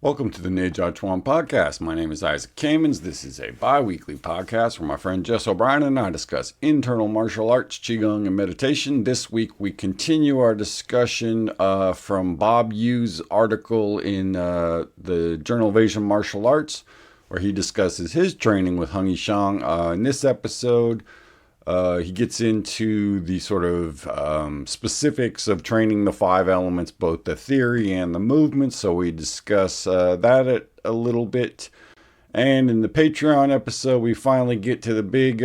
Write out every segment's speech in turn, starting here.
Welcome to the Nejia Chuan podcast. My name is Isaac Kamens. This is a bi-weekly podcast where my friend Jess O'Brien and I discuss internal martial arts, Qigong, and meditation. This week we continue our discussion from Bob Yu's article in the Journal of Asian Martial Arts, where he discusses his training with Xiang. In this episode, he gets into the sort of specifics of training the five elements, both the theory and the movement. So we discuss that a little bit. And in the Patreon episode, we finally get to the big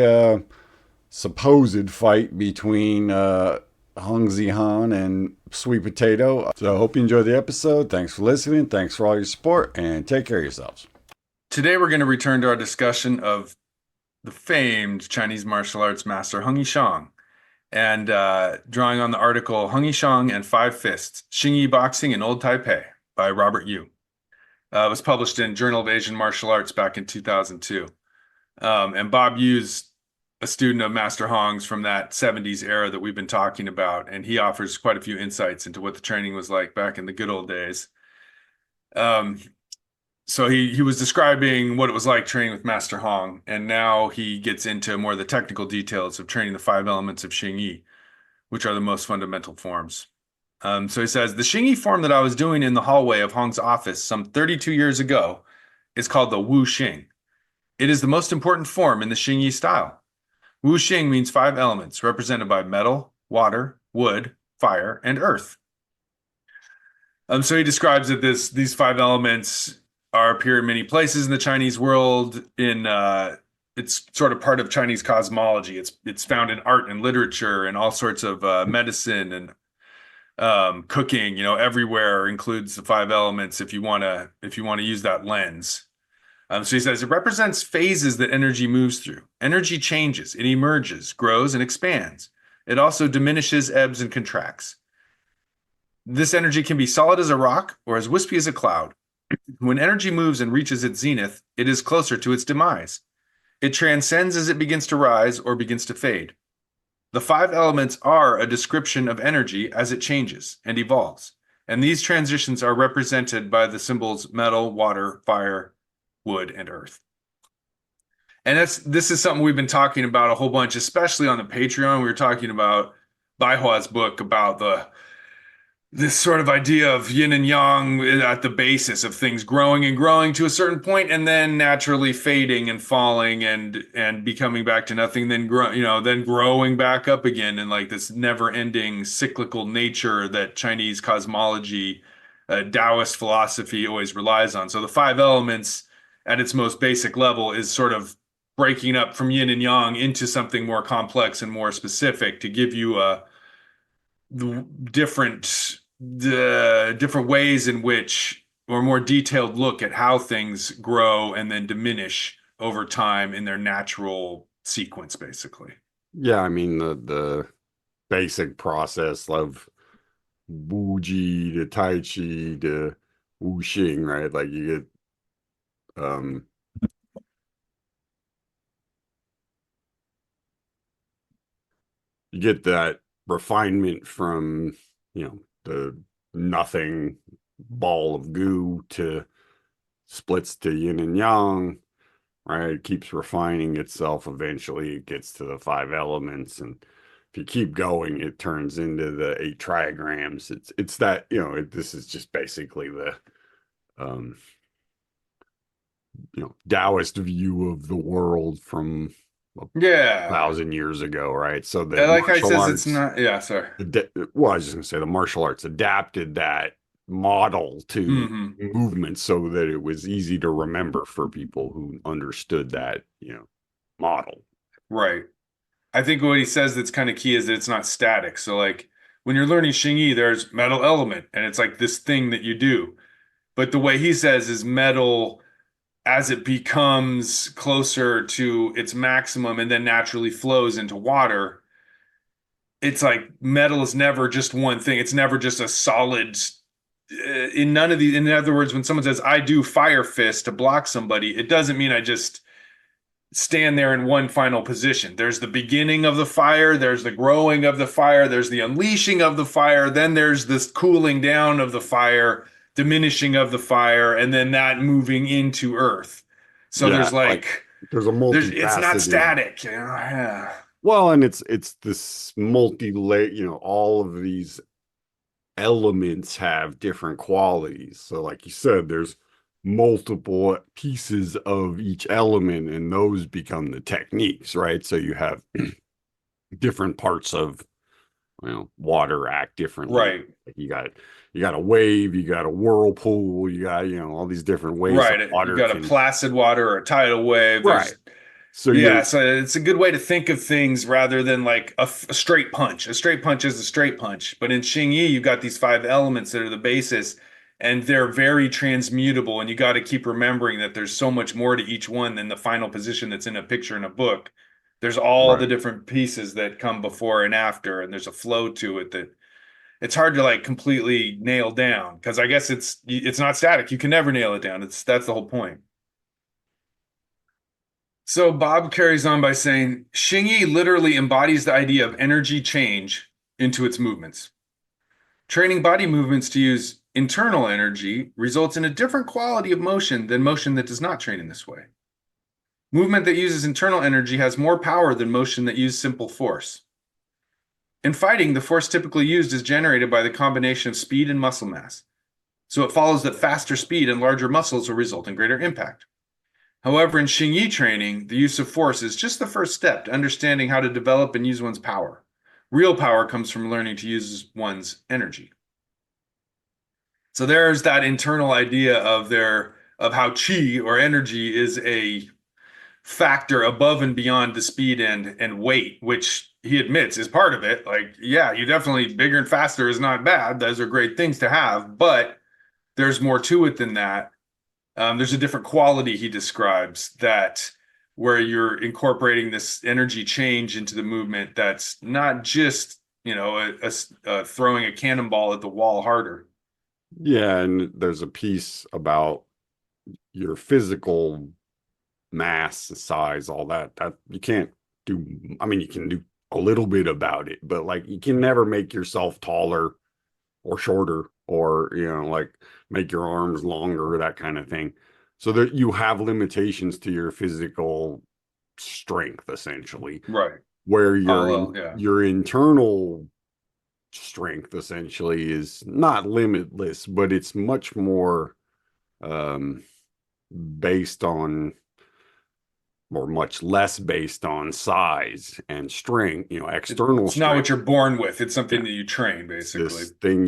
supposed fight between Hung Zihan and Sweet Potato. So I hope you enjoy the episode. Thanks for listening. Thanks for all your support, and take care of yourselves. Today we're going to return to our discussion of the famed Chinese martial arts master Xiang, and drawing on the article Xiang and Five Fists, Xingyi Boxing in Old Taipei by Robert Yu. It was published in Journal of Asian Martial Arts back in 2002. And Bob Yu's a student of Master Hong's from that 70s era that we've been talking about, and he offers quite a few insights into what the training was like back in the good old days. So he was describing what it was like training with Master Hong, and now he gets into more of the technical details of training the five elements of Xingyi, which are the most fundamental forms. So he says, the Xingyi form that I was doing in the hallway of Hong's office some 32 years ago is called the Wu Xing. It is the most important form in the Xingyi style. Wu Xing means five elements, represented by metal, water, wood, fire, and earth. So he describes that these five elements appear in many places in the Chinese world. It's sort of part of Chinese cosmology. It's found in art and literature and all sorts of medicine and cooking. Everywhere includes the five elements if you want to use that lens. So he says it represents phases that energy moves through. Energy changes, it emerges, grows, and expands. It also diminishes, ebbs, and contracts. This energy can be solid as a rock or as wispy as a cloud. When energy moves and reaches its zenith, it is closer to its demise. It transcends as it begins to rise or begins to fade. The five elements are a description of energy as it changes and evolves, and these transitions are represented by the symbols metal, water, fire, wood, and earth. And this is something we've been talking about a whole bunch, especially on the Patreon. We were talking about Baihua's book about this sort of idea of yin and yang at the basis of things growing and growing to a certain point, and then naturally fading and falling and becoming back to nothing, then growing back up again, and like this never-ending cyclical nature that Chinese cosmology, Taoist philosophy always relies on. So the five elements at its most basic level is sort of breaking up from yin and yang into something more complex and more specific to give you the different ways in which, or more detailed look at how things grow and then diminish over time in their natural sequence, basically. Yeah, I mean the basic process of Wu Ji to Tai Chi to Wu Xing, right? Like you get that refinement from the nothing ball of goo to splits to yin and yang, right? It keeps refining itself. Eventually it gets to the five elements, and if you keep going it turns into the 8 trigrams. It's that, this is just basically the Taoist view of the world from 1,000 years ago, right? So the like I says, it's not. Yeah, sorry. Well, I was just gonna say the martial arts adapted that model to movement so that it was easy to remember for people who understood that model. Right. I think what he says that's kind of key is that it's not static. So like when you're learning Xingyi, there's metal element, and it's like this thing that you do. But the way he says is metal, as it becomes closer to its maximum and then naturally flows into water, it's like metal is never just one thing. It's never just a solid. In none of these, in other words, when someone says, I do fire fist to block somebody, it doesn't mean I just stand there in one final position. There's the beginning of the fire, there's the growing of the fire, there's the unleashing of the fire, then there's this cooling down of the fire, diminishing of the fire and then that moving into earth. So Yeah, there's like like there's a it's not multifaceted. static, you know? Yeah. Well, and it's this multi-layer, all of these elements have different qualities. So like you said, there's multiple pieces of each element and those become the techniques, right? So you have different parts of water act differently. Right. Like you got a wave, you got a whirlpool, you got, all these different ways that Right. You water got a can. placid water or a tidal wave. Right. There's So Yeah, you're so it's a good way to think of things rather than like a straight punch. A straight punch is a straight punch. But in Xingyi, you've got these five elements that are the basis, and they're very transmutable. And you got to keep remembering that there's so much more to each one than the final position that's in a picture in a book. There's all the right. different pieces that come before and after, and there's a flow to it that it's hard to like completely nail down because I guess it's not static. You can never nail it down. That's the whole point. So Bob carries on by saying, Xingyi literally embodies the idea of energy change into its movements. Training body movements to use internal energy results in a different quality of motion than motion that does not train in this way. Movement that uses internal energy has more power than motion that uses simple force. In fighting, the force typically used is generated by the combination of speed and muscle mass. So it follows that faster speed and larger muscles will result in greater impact. However, in Xingyi training, the use of force is just the first step to understanding how to develop and use one's power. Real power comes from learning to use one's energy. So there's that internal idea of how chi or energy is a factor above and beyond the speed and weight, which he admits is part of it. Like, yeah, you definitely bigger and faster is not bad. Those are great things to have, but there's more to it than that. There's a different quality he describes that where you're incorporating this energy change into the movement that's not just, throwing a cannonball at the wall harder. Yeah, and there's a piece about your physical mass, size, all that you can't do. I mean, you can do a little bit about it, but like you can never make yourself taller or shorter or, like make your arms longer, that kind of thing. So that you have limitations to your physical strength, essentially, Right. where Yeah. your internal strength essentially is not limitless, but it's much more um based on or much less based on size and strength, external It's not what strength. you're born with. It's something Yeah. that you train, It's basically. this thing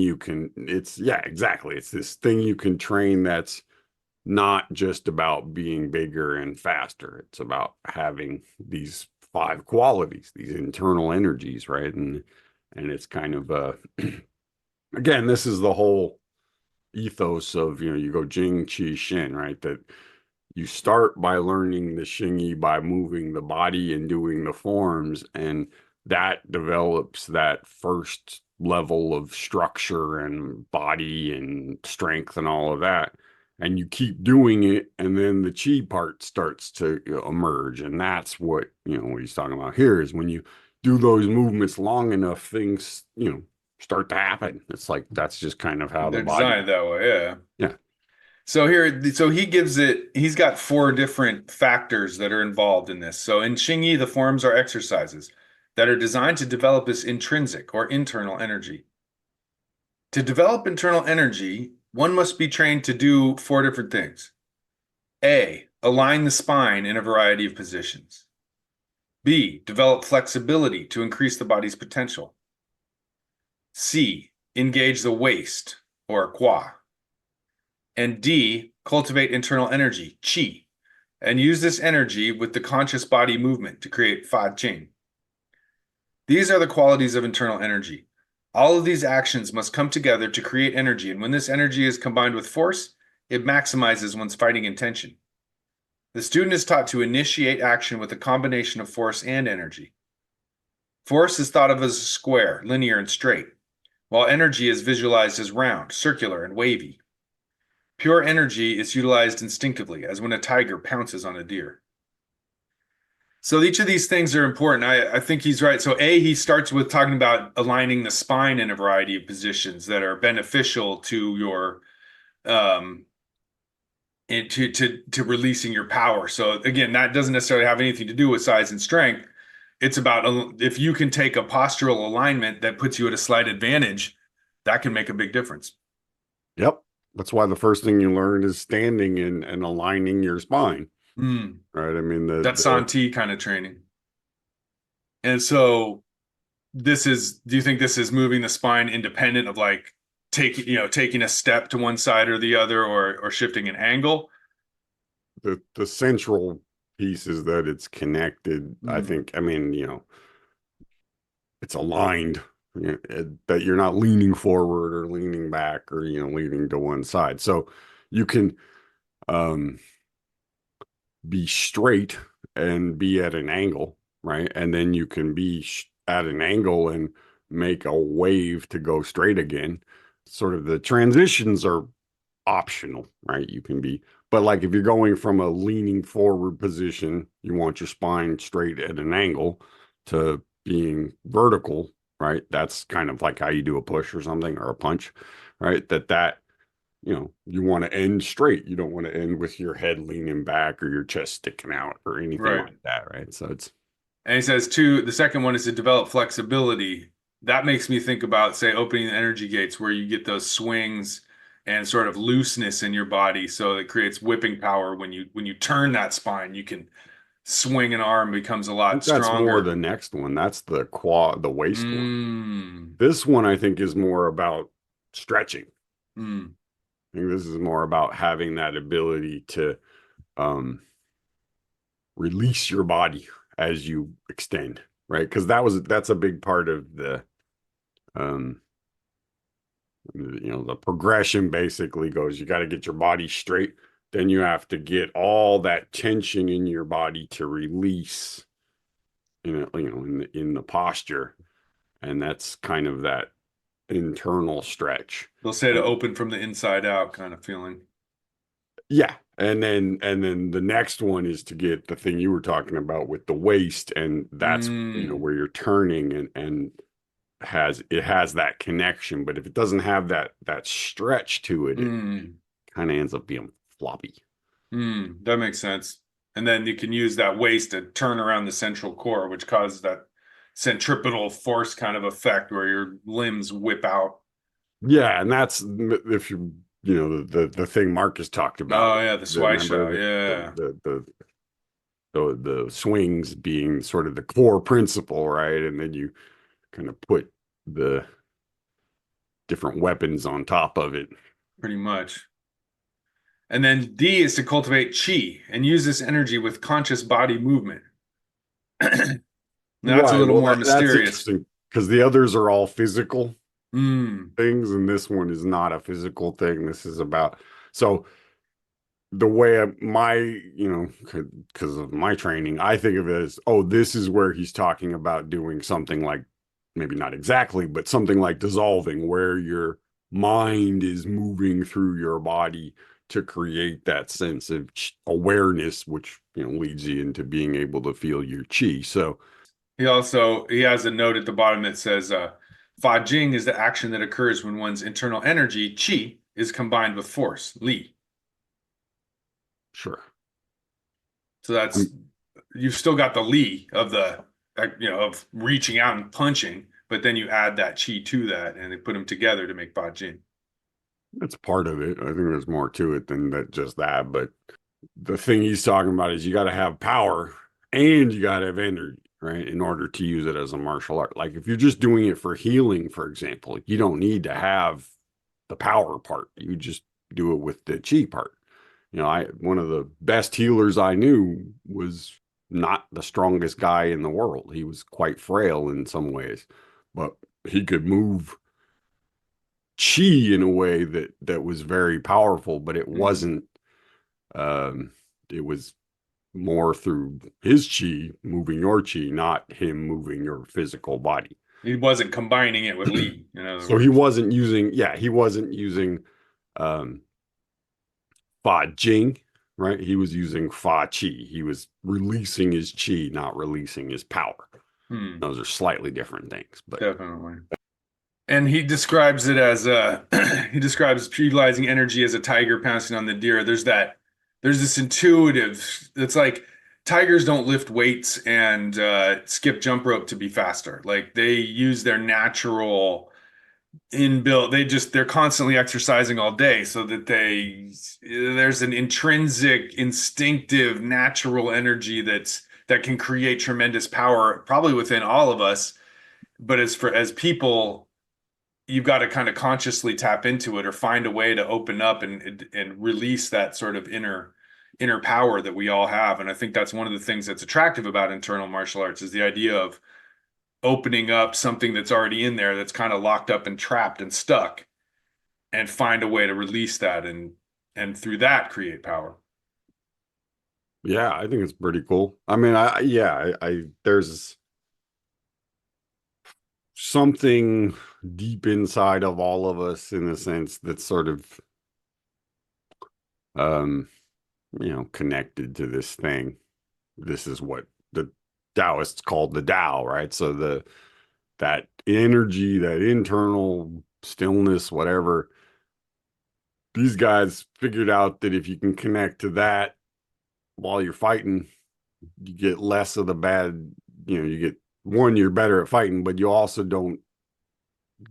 yeah, exactly. It's this thing you can train that's not just about being bigger and faster. It's about having these five qualities, these internal energies, right? And it's kind of again, this is the whole ethos of, you go Jing Qi Shin, right? That you start by learning the Xingyi by moving the body and doing the forms, and that develops that first level of structure and body and strength and all of that. And you keep doing it, and then the chi part starts to emerge. And that's what he's talking about here is when you do those movements long enough, things, start to happen. It's like that's just kind of how the They're body. designed that way, yeah. Yeah. So he's got four different factors that are involved in this. So in Xingyi, the forms are exercises that are designed to develop this intrinsic or internal energy. To develop internal energy, one must be trained to do four different things. A, align the spine in a variety of positions. B, develop flexibility to increase the body's potential. C, engage the waist or qua. And D, cultivate internal energy, qi, and use this energy with the conscious body movement to create fa jing. These are the qualities of internal energy. All of these actions must come together to create energy, and when this energy is combined with force, it maximizes one's fighting intention. The student is taught to initiate action with a combination of force and energy. Force is thought of as square, linear, and straight, while energy is visualized as round, circular, and wavy. Pure energy is utilized instinctively, as when a tiger pounces on a deer. So each of these things are important. I think he's right. So A, he starts with talking about aligning the spine in a variety of positions that are beneficial to your um, to releasing your power. So again, that doesn't necessarily have anything to do with size and strength. It's about if you can take a postural alignment that puts you at a slight advantage, that can make a big difference. Yep. That's why the first thing you learn is standing and aligning your spine. Mm, Right. I mean, that's Santi kind of training. And so do you think this is moving the spine independent of like taking a step to one side or the other or shifting an angle? the central piece is that it's connected. I Mm, think, I mean, it's aligned, that you're not leaning forward or leaning back or, leaning to one side. So you can um, be straight and be at an angle, right? And then you can be at an angle and make a wave to go straight again. Sort of the transitions are optional, right? You can be, but like if you're going from a leaning forward position, you want your spine straight at an angle to being vertical, right? That's kind of like how you do a push or something or a punch, right? You want to end straight. You don't want to end with your head leaning back or your chest sticking out or anything right. like that, right? So it's And he says two, the second one is to develop flexibility. That makes me think about, say, opening the energy gates where you get those swings and sort of looseness in your body. So it creates whipping power when you turn that spine, you can swing an arm becomes a I lot think that's more stronger. the next one. That's the waist one. Mm, This one I think is more about stretching. mm, I think this is more about having that ability to um, release your body as you extend, right? Because that's a big part of um, the progression basically goes, you got to get your body straight. Then you have to get all that tension in your body to release, in the posture, and that's kind of that internal stretch. they'll say to And open from the inside out kind of feeling. yeah, and then the next one is to get the thing you were talking about with the waist, and that's Mm, where you're turning and it has that connection. But if it doesn't have that stretch to it, it mm, kind of ends up being floppy. that makes sense. And then you can use that waist to turn around the central core, which causes that centripetal force kind of effect where your limbs whip out. Yeah, and that's if the thing Marcus talked about. Oh yeah, the Remember Swishow, yeah, the swings being sort of the core principle, right? And then you kind of put the different weapons on top of it. pretty much. And then D is to cultivate chi and use this energy with conscious body movement. That's a Right. little Well, more that's mysterious. interesting because the others are all physical Mm, things, and this one is not a physical thing. This is about so the way my because of my training, I think of it as, oh, this is where he's talking about doing something like, maybe not exactly, but something like dissolving, where your mind is moving through your body to create that sense of awareness, which leads you into being able to feel your chi. So he has a note at the bottom that says Fa Jing is the action that occurs when one's internal energy, qi, is combined with force, li. sure. So that's you've still got the li of the of reaching out and punching, but then you add that qi to that and they put them together to make Fa Jing. That's part of it. I think there's more to it than just that. But the thing he's talking about is you got to have power and you got to have energy, right? In order to use it as a martial art. Like if you're just doing it for healing, for example, you don't need to have the power part. You just do it with the chi part. One of the best healers I knew was not the strongest guy in the world. He was quite frail in some ways, but he could move chi in a way that was very powerful, but it Mm. wasn't it was more through his chi moving your chi, not him moving your physical body. He wasn't combining it with li, in other So he words. wasn't using, yeah, he wasn't using um fa jing, right? He was using fa chi. He was releasing his chi, not releasing his power. Hmm, Those are slightly different things, but definitely. And he describes it as he describes utilizing energy as a tiger pouncing on the deer. There's this intuitive, it's like tigers don't lift weights and skip jump rope to be faster. Like they use their natural inbuilt, they're constantly exercising all day so that there's an intrinsic, instinctive, natural energy that can create tremendous power probably within all of us. But as people, you've got to kind of consciously tap into it or find a way to open up and release that sort of inner power that we all have. And I think that's one of the things that's attractive about internal martial arts is the idea of opening up something that's already in there that's kind of locked up and trapped and stuck and find a way to release that and through that create power. Yeah, I think it's pretty cool. I mean, I there's something deep inside of all of us in a sense that's sort of um connected to this thing. This is what the Taoists called the Tao, right? So that energy, that internal stillness, whatever, these guys figured out that if you can connect to that while you're fighting, you get less of the bad, you get one, you're better at fighting, but you also don't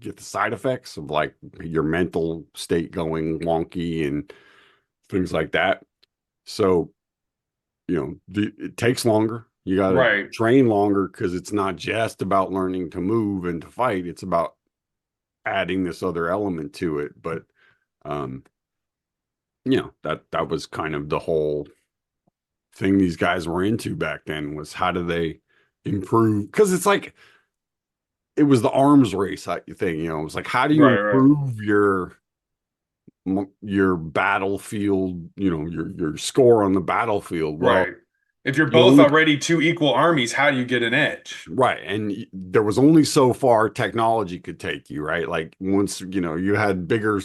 get the side effects of like your mental state going wonky and things like that. So, it takes longer. You got to Right, train longer because it's not just about learning to move and to fight. It's about adding this other element to it. But, um, that was kind of the whole thing these guys were into back then was how do they improve? Because it's like it was the arms race thing. It was like how do you right. improve your battlefield? Your score on the battlefield. Well, Right. If you're you both only already two equal armies, how do you get an edge? right, and there was only so far technology could take you, right? Like once you had bigger,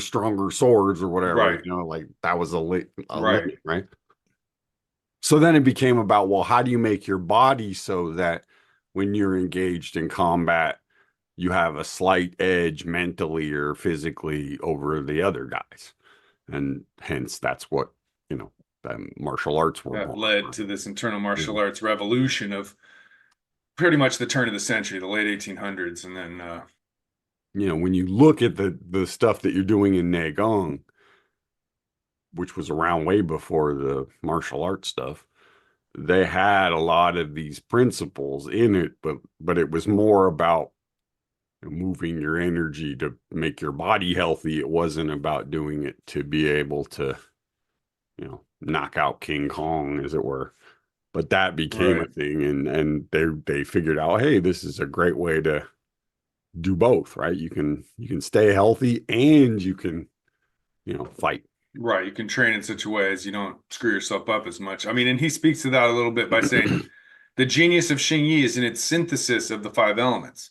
stronger swords or whatever, Right, like that was a right, limit, right? So then it became about, well, how do you make your body so that when you're engaged in combat, you have a slight edge mentally or physically over the other guys, and hence that's what you know the martial arts were that born led from. to this internal You martial know, arts revolution of pretty much the turn of the century, the late 1800s, and then when you look at the stuff that you're doing in Negong, which was around way before the martial arts stuff, they had a lot of these principles in it, but it was more about moving your energy to make your body healthy. It wasn't about doing it to be able to, knock out King Kong, as it were. But that became a right, thing, and they figured out, hey, this is a great way to do both, right? You can stay healthy and you can, fight. right. You can train in such a way as you don't screw yourself up as much. I mean, and he speaks to that a little bit by saying the genius of Xingyi is in its synthesis of the five elements.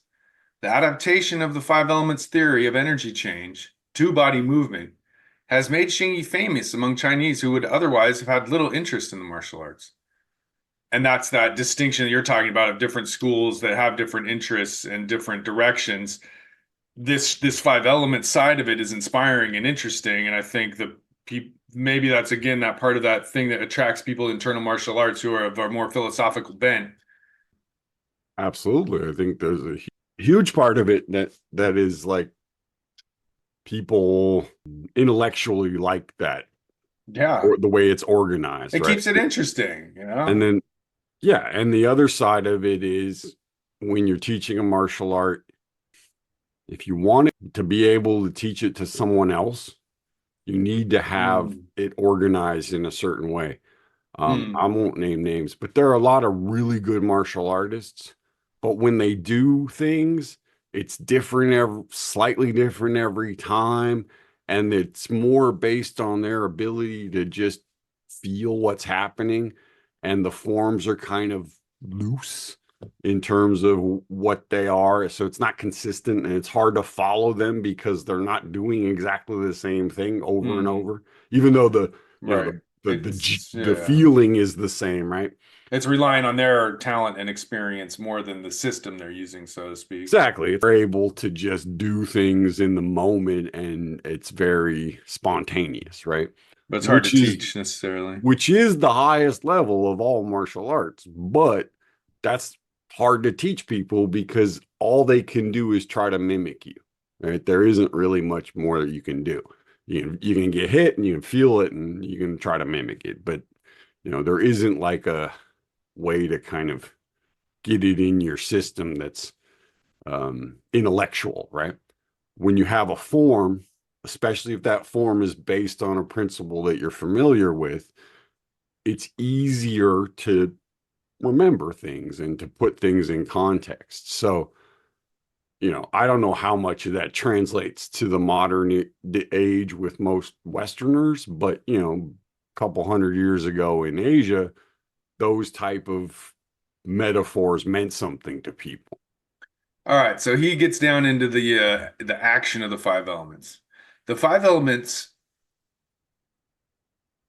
The adaptation of the five elements theory of energy change to body movement has made Xingyi famous among Chinese who would otherwise have had little interest in the martial arts. And that's that distinction that you're talking about of different schools that have different interests and different directions. This five element side of it is inspiring and interesting, and I think that maybe that's again that part of that thing that attracts people to internal martial arts who are of a more philosophical bent. Absolutely. I think there's a huge part of it that is like people intellectually like that Yeah, or the way it's organized, it right? keeps it interesting, you And know? then yeah, and the other side of it is when you're teaching a martial art, if you want it to be able to teach it to someone else, you need to have Mm, it organized in a certain way. I mm, won't name names, but there are a lot of really good martial artists. But when they do things, it's different, slightly different every time. And it's more based on their ability to just feel what's happening. And the forms are kind of loose in terms of what they are. So it's not consistent and it's hard to follow them because they're not doing exactly the same thing over and mm, over, even though the, you know, right. the It's the yeah. feeling is the same, right? It's relying on their talent and experience more than the system they're using, so to speak. Exactly. They're able to just do things in the moment and it's very spontaneous, right? But it's hard to Which is teach necessarily. which is the highest level of all martial arts, but that's hard to teach people because all they can do is try to mimic you, right? There isn't really much more that you can do. You can get hit and you can feel it and you can try to mimic it, but there isn't like a way to kind of get it in your system that's intellectual, right? When you have a form, especially if that form is based on a principle that you're familiar with, it's easier to remember things and to put things in context. So, I don't know how much of that translates to the modern age with most Westerners, but, a couple hundred years ago in Asia, those type of metaphors meant something to people. All right, so he gets down into the action of the five elements. The five elements,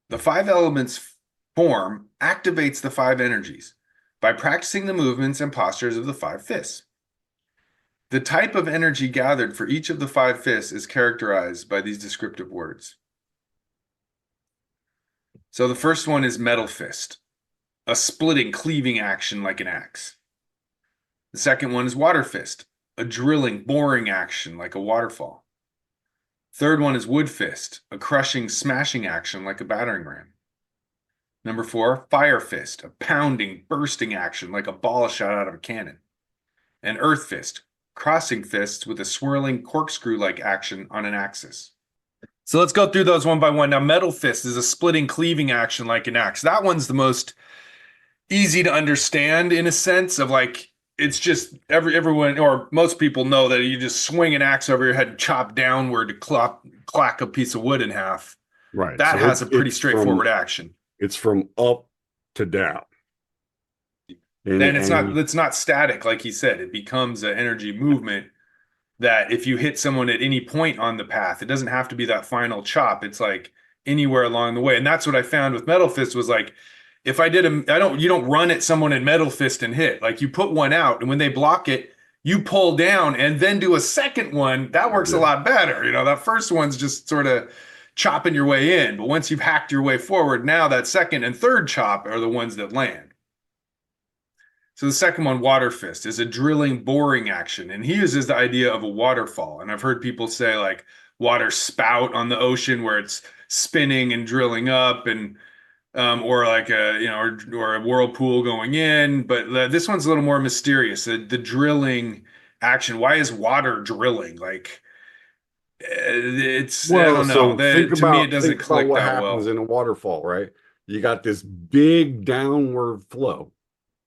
the five elements form activates the five energies by practicing the movements and postures of the five fists. The type of energy gathered for each of the five fists is characterized by these descriptive words. So the first one is metal fist, a splitting, cleaving action like an axe. The second one is water fist, a drilling, boring action like a waterfall. Third one is wood fist, a crushing, smashing action like a battering ram. Number 4, fire fist, a pounding, bursting action like a ball shot out of a cannon. And earth fist, crossing fists with a swirling corkscrew-like action on an axis. So let's go through those one by one. Now, metal fist is a splitting, cleaving action like an axe. That one's the most easy to understand in a sense of like, it's just everyone or most people know that you just swing an axe over your head and chop downward to clack a piece of wood in half. Right. That So has a pretty it's from straightforward action. it's from up to down. Then And it's not static, like he said. It becomes an energy movement that if you hit someone at any point on the path, it doesn't have to be that final chop. It's like anywhere along the way. And that's what I found with Metal Fist was like, if I did you don't run at someone in Metal Fist and hit. Like you put one out and when they block it, you pull down and then do a second one. That works a yeah. lot better. That first one's just sort of chopping your way in. But once you've hacked your way forward, now that second and third chop are the ones that land. So the second one, water fist, is a drilling, boring action, and he uses the idea of a waterfall. And I've heard people say like water spout on the ocean where it's spinning and drilling up, and or like or a whirlpool going in. But this one's a little more mysterious. The drilling action. Why is water drilling? Like I Well, don't know. so think To me, it about doesn't think about click what that happens well. in a waterfall, right? You got this big downward flow,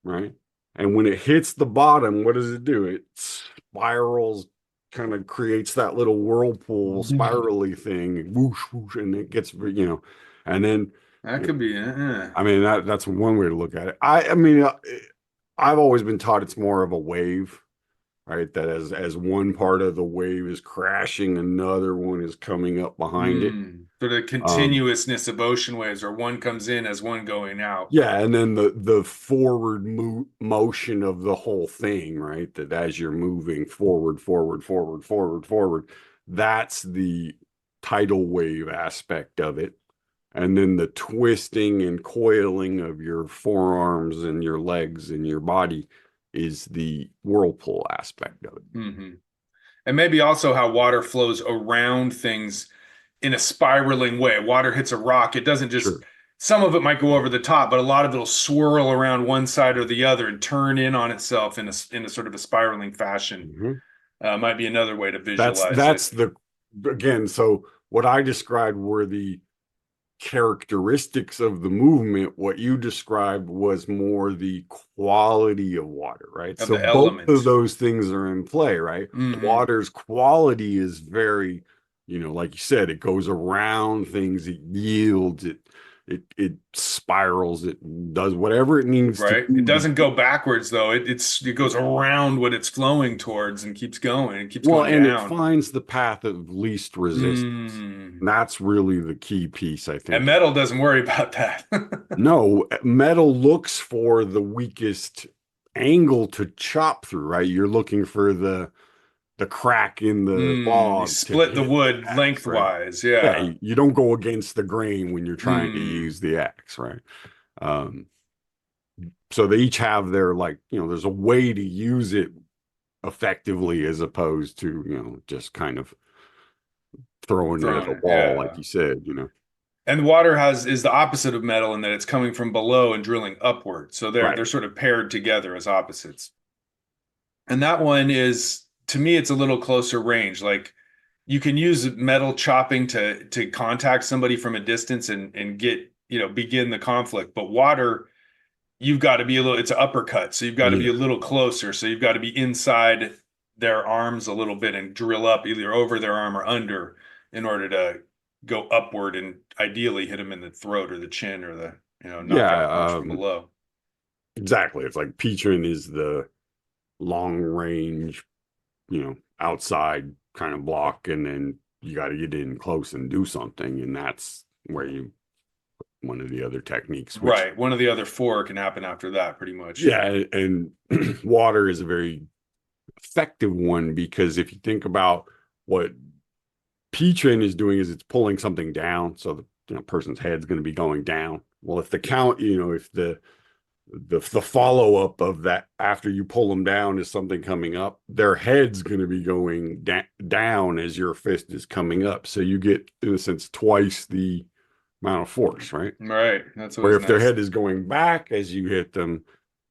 right? And when it hits the bottom, what does it do? It spirals, kind of creates that little whirlpool spirally thing, whoosh, whoosh, and it gets, and then, That could be. I mean, that's one way to look at it. I mean, I've always been taught it's more of a wave, right? That as one part of the wave is crashing, another one is coming up behind it. So the Um, continuousness of ocean waves, or one comes in as one going out. yeah, and then the forward motion of the whole thing, right? That as you're moving forward, forward, forward, forward, forward, that's the tidal wave aspect of it. And then the twisting and coiling of your forearms and your legs and your body is the whirlpool aspect of it. hmm And maybe also how water flows around things in a spiraling way. Water hits a rock, it doesn't just, Sure. some of it might go over the top, but a lot of it'll swirl around one side or the other and turn in on itself in a sort of a spiraling fashion. Mhm. Might be another way to That's visualize it. that's the again, so what I described were the characteristics of the movement. What you described was more the quality of water, right? Of So the both of element. those things are in play, right? hmm Water's quality is very, like you said, it goes around things, it yields, it spirals, it does whatever it needs to Right. It do to doesn't go backwards though. It goes around what it's flowing towards and keeps going. It keeps well, going and it down. finds the path of least resistance. Mm. And that's really the key piece, I And think. metal doesn't worry about that. No, metal looks for the weakest angle to chop through, right? You're looking for the crack in the You log to split the hit the wood axe, right? lengthwise. Yeah, Yeah. you don't go against the grain when you're trying to Mm. use the axe, right? Um, so they each have their like, there's a way to use it effectively as opposed to, just kind of throwing it at Throwing a it. wall, like Yeah. you said. And water is the opposite of metal in that it's coming from below and drilling upward. So they're Right. sort of paired together as opposites. And that one is, to me, it's a little closer range. Like you can use metal chopping to contact somebody from a distance and get, begin the conflict. But water, you've got to be a little, it's an uppercut. So you've got to be Yeah. a little closer. So you've got to be inside their arms a little bit and drill up either over their arm or under in order to go upward and ideally hit them in the throat or the chin or the, Yeah, knockout punch from below. exactly. It's like Peachrin is the long range, outside kind of block, and then you got to get in close and do something, and that's where you one of the other techniques, which Right. One of the other four can happen after that, pretty much. yeah, and water is a very effective one because if you think about what P-Train is doing is it's pulling something down, so the person's head's going to be going down. Well, if the count, if the follow up of that after you pull them down is something coming up, their head's going to be going down as your fist is coming up. So you get, in a sense, twice the amount of force, right? Right. That's Where always if their nice. head is going back as you hit them,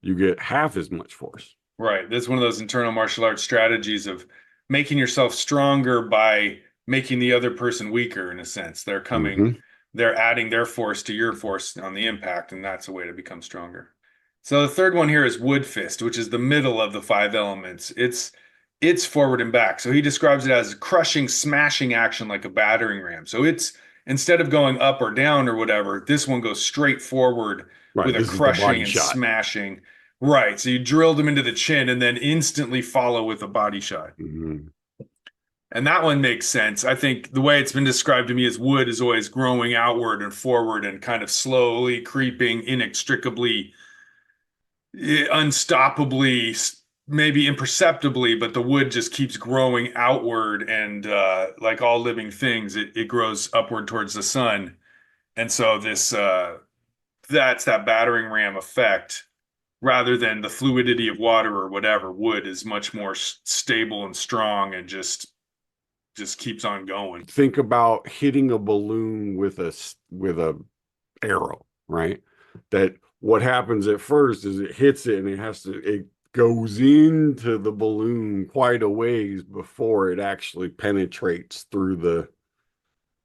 you get half as much force. Right. That's one of those internal martial arts strategies of making yourself stronger by making the other person weaker, in a sense. Mm-hmm. They're adding their force to your force on the impact, and that's a way to become stronger. So the third one here is wood fist, which is the middle of the five elements. It's forward and back. So he describes it as crushing, smashing action like a battering ram. So it's instead of going up or down or whatever, this one goes straight forward Right. with a This is the crushing body and shot. smashing. Right. So you drilled him into the chin and then instantly follow with a body shot. Mm-hmm. And that one makes sense. I think the way it's been described to me is wood is always growing outward and forward and kind of slowly creeping inextricably, unstoppably, maybe imperceptibly, but the wood just keeps growing outward. And like all living things, it grows upward towards the sun. And so that's that battering ram effect rather than the fluidity of water or whatever. Wood is much more stable and strong and just keeps on going. Think about hitting a balloon with a arrow, right? That what happens at first is it hits it and it goes into the balloon quite a ways before it actually penetrates through the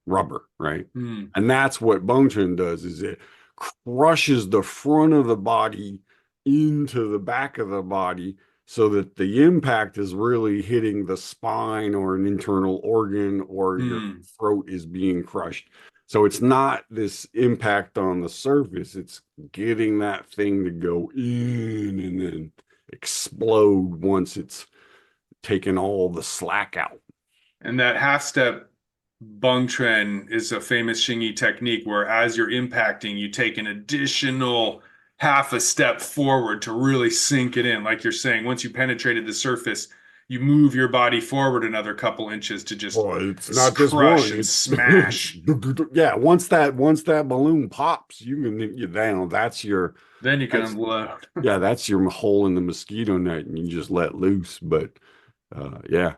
rubber, right? Hmm. And that's what bone trend does is it crushes the front of the body into the back of the body so that the impact is really hitting the spine or an internal organ or your Hmm. throat is being crushed. So it's not this impact on the surface, it's getting that thing to go in and then explode once it's taken all the slack out. And that half step bung tren is a famous Xingyi technique where as you're impacting, you take an additional half a step forward to really sink it in. Like you're saying, once you penetrated the surface, you move your body forward another couple inches to just Well, it's not just crush one. and It's smash. yeah. Once that balloon pops, you can you down. Then you can That's unload. yeah. That's your hole in the mosquito net, and you just let loose. But yeah,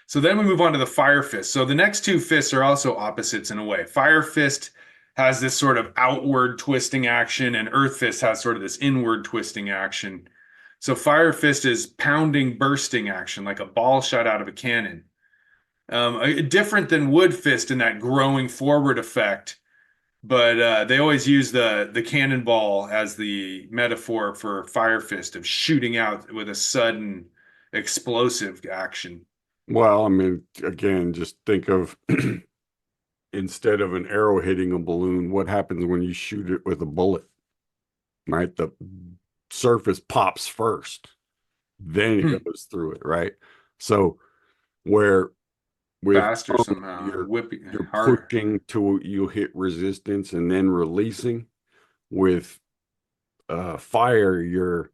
So then we move on to the fire fist. So the next two fists are also opposites in a way. Fire fist has this sort of outward twisting action, and earth fist has sort of this inward twisting action. So fire fist is pounding, bursting action, like a ball shot out of a cannon. Different than wood fist in that growing forward effect, but they always use the cannonball as the metaphor for fire fist of shooting out with a sudden explosive action. well, I mean, again, just think of instead of an arrow hitting a balloon, what happens when you shoot it with a bullet? Right? The surface pops first, then it Hmm. goes through it, right? So where with Faster somehow, whipping you're harder. pushing to you hit resistance and then releasing. With fire, you're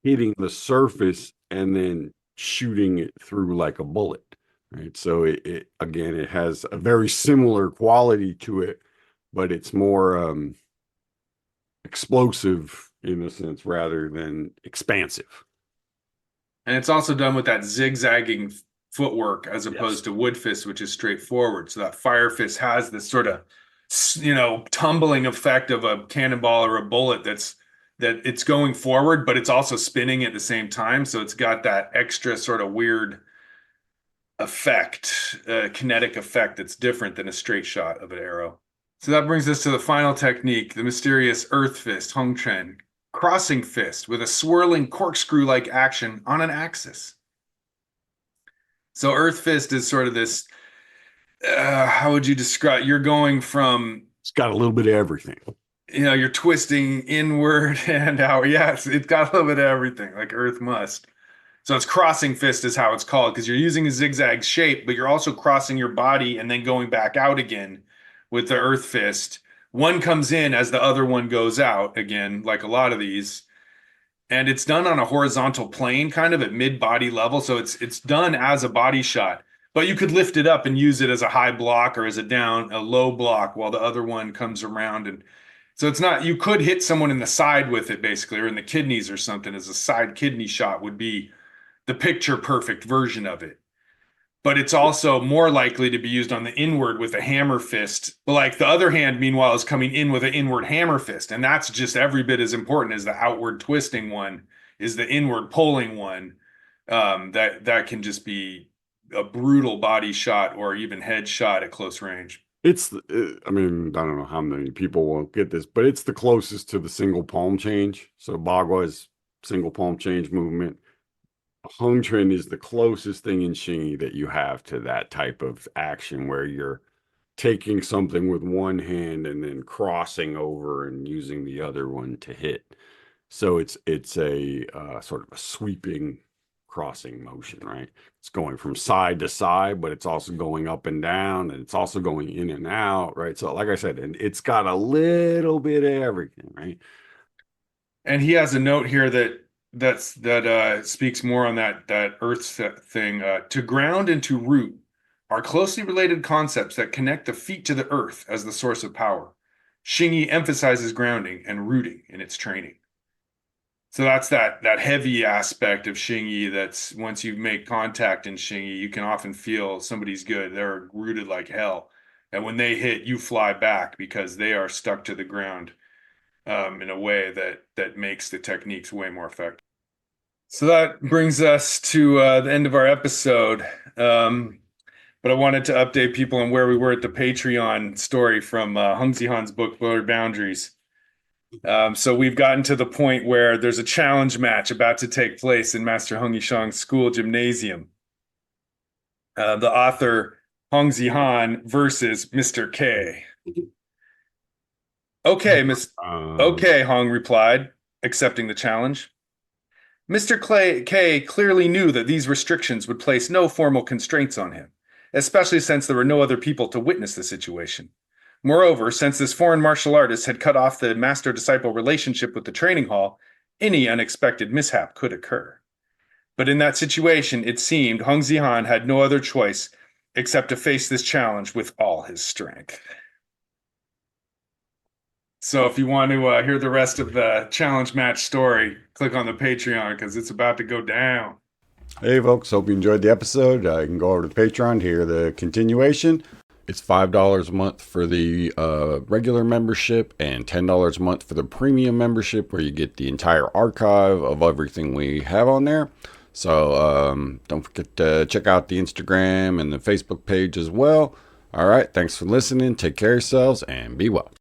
hitting the surface and then shooting it through like a bullet, right? So it again, it has a very similar quality to it, but it's more explosive in a sense rather than expansive. And it's also done with that zigzagging footwork as Yes. opposed to wood fist, which is straightforward. So that fire fist has this sort of, tumbling effect of a cannonball or a bullet that it's going forward, but it's also spinning at the same time. So it's got that extra sort of weird effect, kinetic effect that's different than a straight shot of an arrow. So that brings us to the final technique, the mysterious earth fist, Hong Chen, crossing fist with a swirling corkscrew-like action on an axis. So earth fist is sort of this, how would you describe? You're going from, It's got a little bit of everything. you're twisting inward and out. Yes, it's got a little bit of everything, like earth must. So it's crossing fist is how it's called because you're using a zigzag shape, but you're also crossing your body and then going back out again with the earth fist. One comes in as the other one goes out again, like a lot of these. And it's done on a horizontal plane, kind of at mid-body level. So it's done as a body shot, but you could lift it up and use it as a high block or as a low block while the other one comes around. And so it's not, you could hit someone in the side with it basically, or in the kidneys or something as a side kidney shot would be the picture perfect version of it. But it's also more likely to be used on the inward with a hammer fist. But like the other hand, meanwhile, is coming in with an inward hammer fist. And that's just every bit as important as the outward twisting one, is the inward pulling one. That can just be a brutal body shot or even head shot at close range. I mean, I don't know how many people won't get this, but it's the closest to the single palm change. So Bagua single palm change movement. Hung Trin is the closest thing in Xingyi that you have to that type of action where you're taking something with one hand and then crossing over and using the other one to hit. So it's a sort of a sweeping crossing motion, right? It's going from side to side, but it's also going up and down, and it's also going in and out, right? So, like I said, and it's got a little bit of everything, right? And he has a note here that speaks more on that earth thing. To ground and to root are closely related concepts that connect the feet to the earth as the source of power. Xingyi emphasizes grounding and rooting in its training. So that's that heavy aspect of Xingyi that's once you make contact in Xingyi, you can often feel somebody's good. They're rooted like hell. And when they hit, you fly back because they are stuck to the ground in a way that makes the techniques way more effective. So that brings us to the end of our episode. But I wanted to update people on where we were at the Patreon story from Hung Han's book, Blurred Boundaries. So we've gotten to the point where there's a challenge match about to take place in Master Hung Yishang's school gymnasium. The author, Hong Han versus Mr. K. Okay, Um, Okay, Hong replied, accepting the challenge. Mr. K clearly knew that these restrictions would place no formal constraints on him, especially since there were no other people to witness the situation. Moreover, since this foreign martial artist had cut off the master-disciple relationship with the training hall, any unexpected mishap could occur. But in that situation, it seemed Hong Zihan had no other choice except to face this challenge with all his strength. So if you want to hear the rest of the challenge match story, click on the Patreon because it's about to go down. Hey, folks, hope you enjoyed the episode. You can go over to the Patreon to hear the continuation. It's $5 a month for the regular membership and $10 a month for the premium membership, where you get the entire archive of everything we have on there. So don't forget to check out the Instagram and the Facebook page as well. All right, thanks for listening. Take care of yourselves and be well.